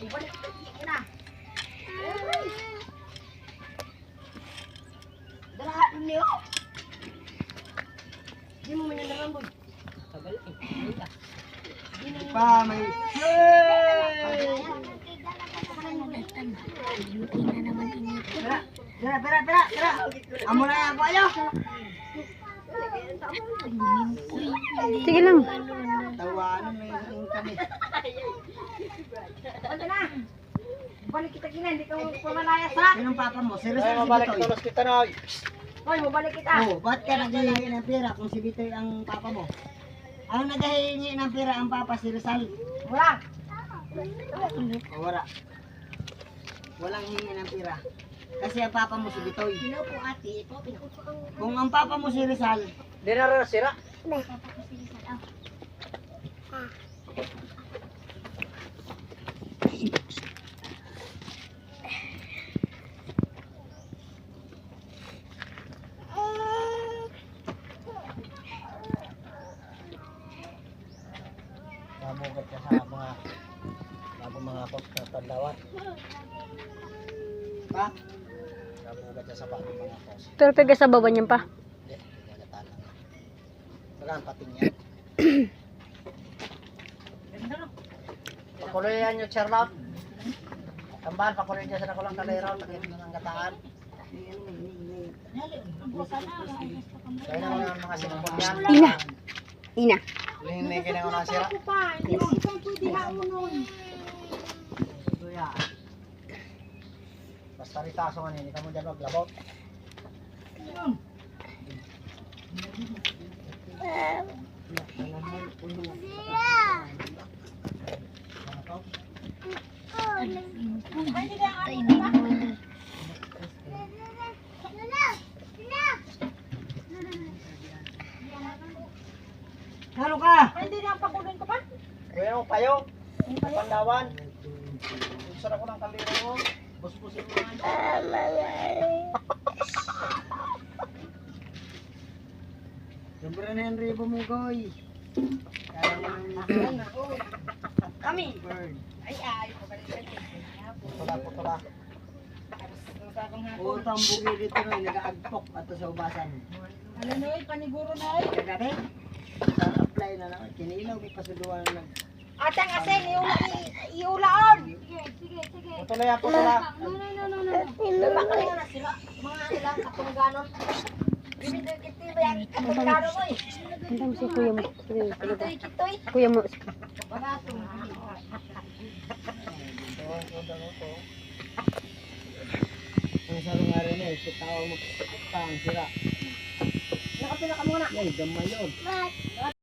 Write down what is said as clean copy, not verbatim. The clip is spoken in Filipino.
Ibalik kita na. Dalahat niyo. Di mo manyandaran boy. Tagal eh. Pa, may... Pera. Amo na ako ayo. Sige lang. Tawanan na yung kami. Ano na? Balik kita kina, hindi ka pumalaya sa. Sinong papa mo? Si Rizal, si Mabalik Bitoy. tulos kita na. Hoy, mabalik kita. Oh, ba't ka naghihingi ng pera kung si Bitoy ang papa mo? Ang naghihingi ng pera ang papa si Rizal. Wala. O wala. Walang hingi ng pera. Kasi ang papa mo si Bitoy. Sino po ate? Ito, pinakot ang... Kung ang papa mo si Rizal, Di na rin sira. Nabugat ka sa mga tandawat. pa? Nabugat ka sa bagong mga pos. Pero pega sa baba niyan pa. Hindi, nagatan lang. Saka ang pating yan. Pakuloyan nyo, Charlotte. Tambahan, pakuloyan dyan sa nakulang kalero. Takit ng gataan. Kaya na mga sinapon yan. Ina. Lihin kayo na unang sira. Basta ritaso nga hindi ka mo dyan maglabot. Ano ka? Hindi na ang pakulin ko pa. Kuya mo payo. Pandawan. Sarap ko ng kaliro mo. Busbusin mo nga. Sobra na yung ribo mo, Goy. Kami. Bird. Ay, pabalik ka. Putula. Utang bugi dito na, nag-aagpok ato sa ubasan. Ano na paniguro na ay. Kagabi, apply na naman. Kinilaw, may pasuduan lang. Atang asen, iulaon. Putula. Bakit na sila? Mga ilang katungganon. Bibigay kiti ba yan? Katungganon mo eh. Hintay mo si kuya mo. Kitoy. Kuya mo. Bagatong. Ang sarong nga rin eh, tao mo pang sira. Nakapila ka muna. Ay, gamay yun.